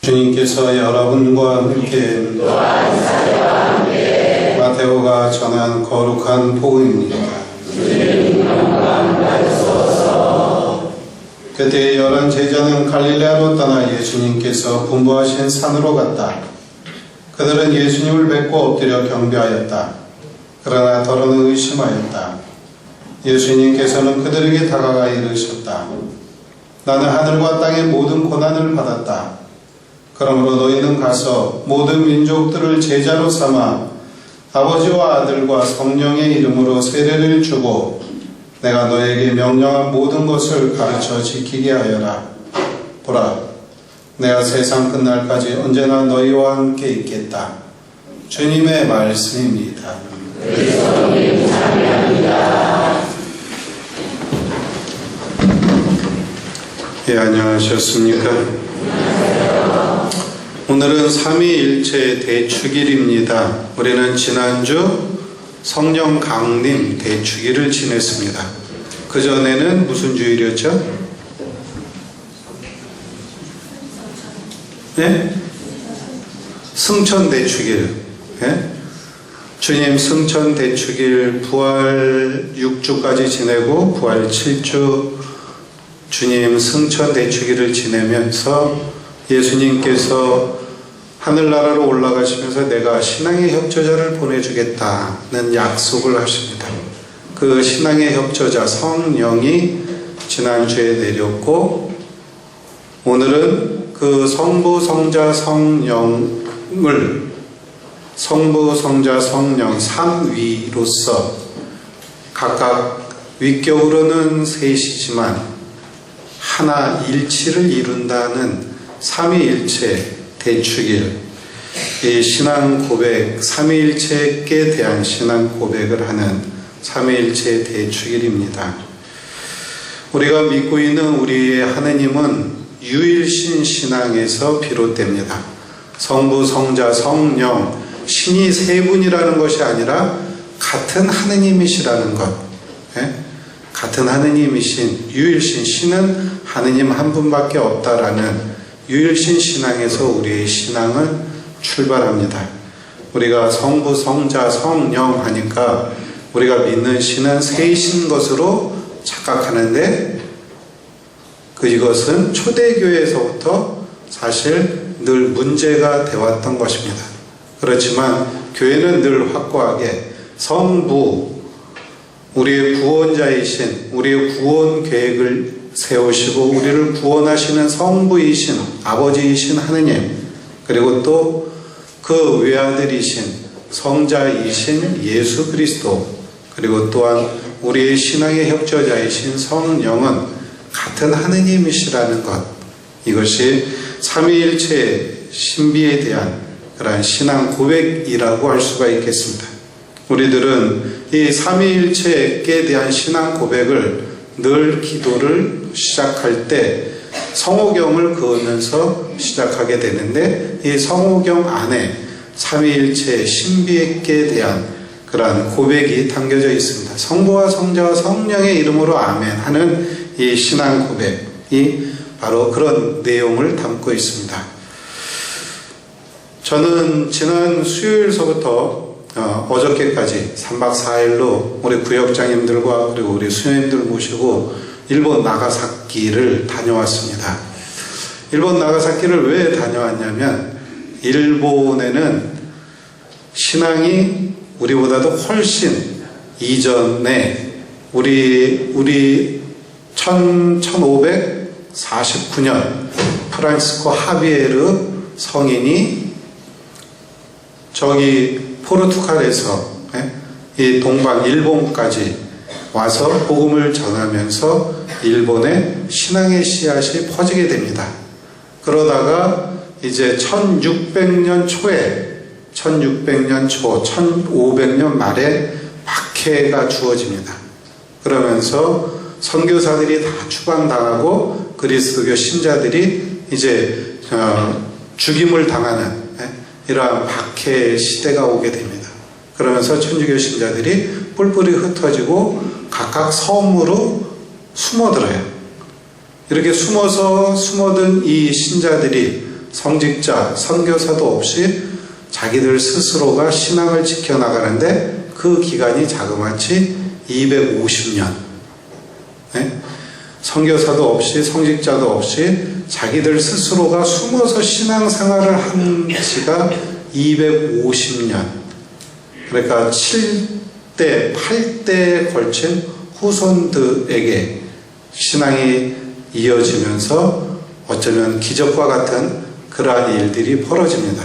주님께서 여러분과 함께 마테오가 전한 거룩한 복음입니다. 그때 11 제자는 갈릴레아로 떠나 예수님께서 분부하신 산으로 갔다. 그들은 예수님을 뵙고 엎드려 경배하였다. 그러나 더러는 의심하였다. 예수님께서는 그들에게 다가가 이르셨다. 나는 하늘과 땅의 모든 고난을 받았다. 그러므로 너희는 가서 모든 민족들을 제자로 삼아 아버지와 아들과 성령의 이름으로 세례를 주고 내가 너에게 명령한 모든 것을 가르쳐 지키게 하여라. 보라, 내가 세상 끝날까지 언제나 너희와 함께 있겠다. 주님의 말씀입니다. 예, 안녕하셨습니까? 오늘은 삼위일체 대축일입니다. 우리는 지난주 성령 강림 대축일을 지냈습니다. 그전에는 무슨 주일이었죠? 예? 승천 대축일. 예? 주님 승천 대축일 부활 6주까지 지내고 부활 7주 주님 승천 대축일을 지내면서 예수님께서 하늘나라로 올라가시면서 내가 신앙의 협조자를 보내주겠다는 약속을 하십니다. 그 신앙의 협조자 성령이 지난주에 내렸고 오늘은 그 성부, 성자, 성령을 성부, 성자, 성령 삼위로서 각각 윗겨울은 셋이지만 하나 일치를 이룬다는 삼위일체 대축일, 이 신앙 고백, 삼위일체께 대한 신앙 고백을 하는 삼위일체 대축일입니다. 우리가 믿고 있는 우리의 하느님은 유일신 신앙에서 비롯됩니다. 성부, 성자, 성령, 신이 세 분이라는 것이 아니라 같은 하느님이시라는 것. 예? 같은 하느님이신 유일신, 신은 하느님 한 분밖에 없다라는 유일신 신앙에서 우리의 신앙은 출발합니다. 우리가 성부, 성자, 성령 하니까 우리가 믿는 신은 셋인 것으로 착각하는데 이것은 초대교회에서부터 사실 늘 문제가 되었던 것입니다. 그렇지만 교회는 늘 확고하게 성부, 우리의 구원자이신, 우리의 구원 계획을 세우시고 우리를 구원하시는 성부이신 아버지이신 하느님, 그리고 또 그 외아들이신 성자이신 예수 그리스도, 그리고 또한 우리의 신앙의 협조자이신 성령은 같은 하느님이시라는 것, 이것이 삼위일체의 신비에 대한 그러한 신앙 고백이라고 할 수가 있겠습니다. 우리들은 이 삼위일체에 대한 신앙 고백을 늘 기도를 시작할 때 성호경을 그으면서 시작하게 되는데 이 성호경 안에 삼위일체의 신비에 대한 그러한 고백이 담겨져 있습니다. 성부와 성자와 성령의 이름으로 아멘 하는 이 신앙 고백이 바로 그런 내용을 담고 있습니다. 저는 지난 수요일서부터 어저께까지 3박 4일로 우리 구역장님들과 그리고 우리 수녀님들 모시고 일본 나가사키를 다녀왔습니다. 일본 나가사키를 왜 다녀왔냐면 일본에는 신앙이 우리보다도 훨씬 이전에 우리 1549년 프란시스코 하비에르 성인이 저기 포르투갈에서 이 동방 일본까지 와서 복음을 전하면서 일본의 신앙의 씨앗이 퍼지게 됩니다. 그러다가 이제 1600년 초에 1600년 초 1500년 말에 박해가 주어집니다. 그러면서 선교사들이 다 추방당하고 그리스도교 신자들이 이제 죽임을 당하는 이러한 박해 시대가 오게 됩니다. 그러면서 천주교 신자들이 뿔뿔이 흩어지고 각각 섬으로 숨어들어요. 이렇게 숨어든 이 신자들이 성직자, 선교사도 없이 자기들 스스로가 신앙을 지켜나가는데 그 기간이 자그마치 250년. 네? 선교사도 없이 성직자도 없이 자기들 스스로가 숨어서 신앙생활을 한 지가 250년. 그러니까 7대, 8대에 걸친 후손들에게 신앙이 이어지면서 어쩌면 기적과 같은 그러한 일들이 벌어집니다.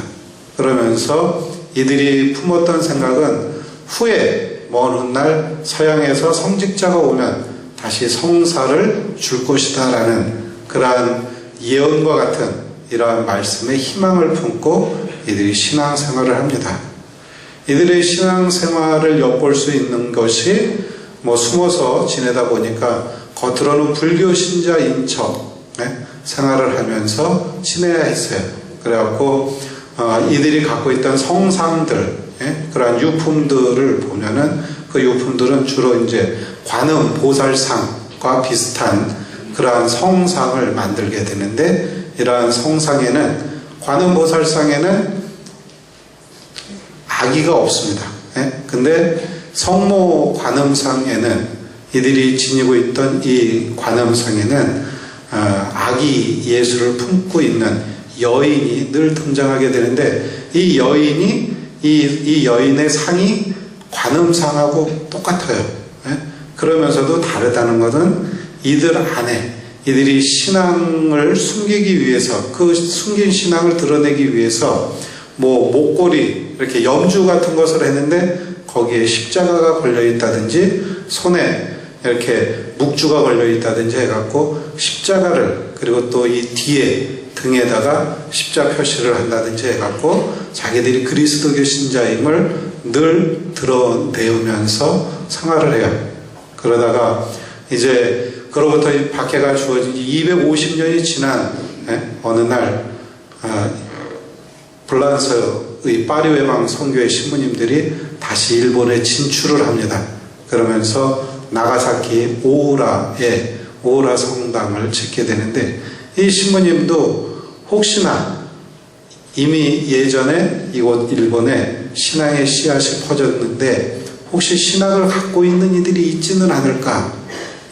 그러면서 이들이 품었던 생각은 후에 먼 훗날 서양에서 성직자가 오면 다시 성사를 줄 것이다 라는 그러한 예언과 같은 이러한 말씀에 희망을 품고 이들이 신앙생활을 합니다. 이들의 신앙생활을 엿볼 수 있는 것이 숨어서 지내다 보니까 겉으로는 불교 신자인 척 생활을 하면서 지내야 했어요. 그래갖고 이들이 갖고 있던 성상들, 그러한 유품들을 보면은 그 유품들은 주로 이제 관음 보살상과 비슷한 그러한 성상을 만들게 되는데, 이러한 성상에는, 관음 보살상에는 아기가 없습니다. 근데 성모 관음상에는, 이들이 지니고 있던 이 관음상에는 아기 예수를 품고 있는 여인이 늘 등장하게 되는데, 이 여인이 이 여인의 상이 관음상하고 똑같아요. 그러면서도 다르다는 것은 이들 안에, 이들이 신앙을 숨기기 위해서, 그 숨긴 신앙을 드러내기 위해서 목걸이, 이렇게 염주 같은 것을 했는데 거기에 십자가가 걸려 있다든지 손에 이렇게 묵주가 걸려 있다든지 해갖고 십자가를, 그리고 또 이 뒤에 등에다가 십자 표시를 한다든지 해갖고 자기들이 그리스도교 신자임을 늘 드러내면서 생활을 해요. 그러다가 이제 그로부터 박해가 주어진 250년이 지난 어느 날 프랑스의 파리 외방 선교회 신부님들이 다시 일본에 진출을 합니다. 그러면서 나가사키 오우라에 오우라 성당을 짓게 되는데, 이 신부님도 혹시나 이미 예전에 이곳 일본에 신앙의 씨앗이 퍼졌는데 혹시 신앙을 갖고 있는 이들이 있지는 않을까,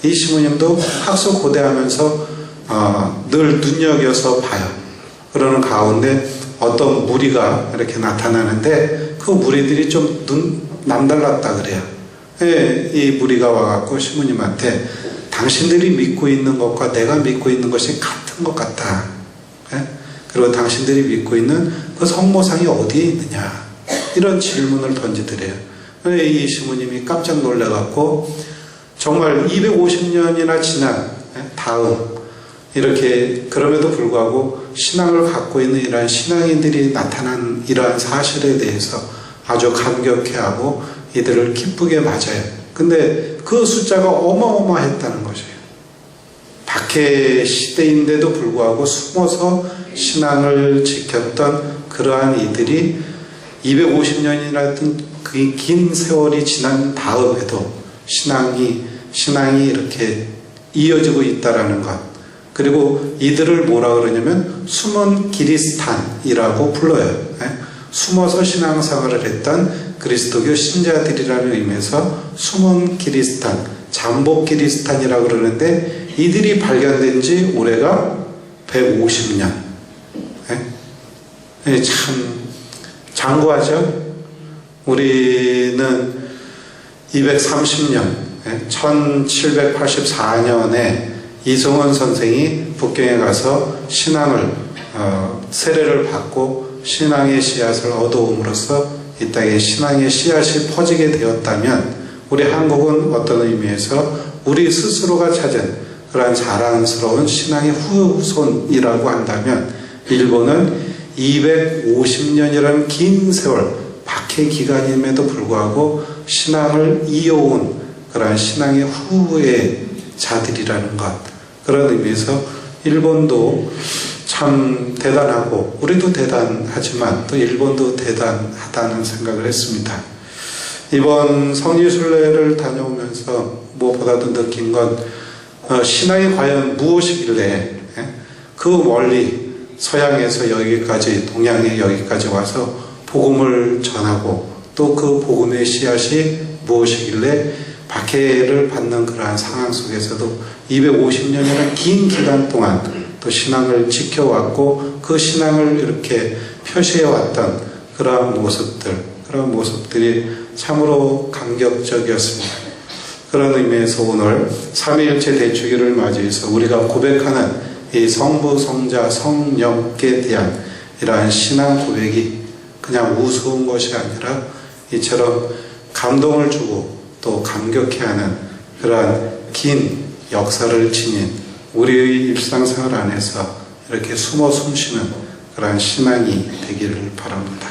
이 신부님도 학수고대하면서 늘 눈여겨서 봐요. 그러는 가운데 어떤 무리가 이렇게 나타나는데 그 무리들이 좀 남달랐다 그래요. 이 무리가 와갖고 신부님한테 당신들이 믿고 있는 것과 내가 믿고 있는 것이 같은 것 같다. 그리고 당신들이 믿고 있는 그 성모상이 어디에 있느냐, 이런 질문을 던지더래요. 이 신부님이 깜짝 놀라갖고 정말 250년이나 지난 다음 이렇게, 그럼에도 불구하고 신앙을 갖고 있는 이러한 신앙인들이 나타난 이러한 사실에 대해서 아주 감격해하고 이들을 기쁘게 맞아요. 근데 그 숫자가 어마어마했다는 것이에요. 박해 시대인데도 불구하고 숨어서 신앙을 지켰던 그러한 이들이 250년이라는 그 긴 세월이 지난 다음에도 신앙이 이렇게 이어지고 있다라는 것. 그리고 이들을 뭐라 그러냐면 숨은 기리스탄이라고 불러요. 숨어서 신앙생활을 했던 그리스도교 신자들이라는 의미에서 숨은 기리스탄, 잠복 기리스탄이라고 그러는데, 이들이 발견된 지 올해가 150년. 참 장구하죠. 우리는 230년, 1784년에 이승원 선생이 북경에 가서 신앙을 세례를 받고 신앙의 씨앗을 얻어옴으로써 이 땅에 신앙의 씨앗이 퍼지게 되었다면, 우리 한국은 어떤 의미에서 우리 스스로가 찾은 그러한 자랑스러운 신앙의 후손이라고 한다면, 일본은 250년이라는 긴 세월 박해 기간임에도 불구하고 신앙을 이어온 그러한 신앙의 후예자들이라는 것, 그런 의미에서 일본도 참 대단하고 우리도 대단하지만 또 일본도 대단하다는 생각을 했습니다. 이번 성지순례를 다녀오면서 무엇보다도 느낀 건 신앙이 과연 무엇이길래 그 멀리 서양에서 여기까지, 동양에 여기까지 와서 복음을 전하고 또 그 복음의 씨앗이 무엇이길래 박해를 받는 그러한 상황 속에서도 250년이라는 긴 기간 동안 또 신앙을 지켜왔고 그 신앙을 이렇게 표시해왔던 그러한 모습들이 참으로 감격적이었습니다. 그런 의미에서 오늘 삼위일체 대축일을 맞이해서 우리가 고백하는 이 성부, 성자, 성령께 대한 이러한 신앙 고백이 그냥 우스운 것이 아니라 이처럼 감동을 주고 또 감격해하는 그러한 긴 역사를 지닌 우리의 일상생활 안에서 이렇게 숨어 숨쉬는 그러한 신앙이 되기를 바랍니다.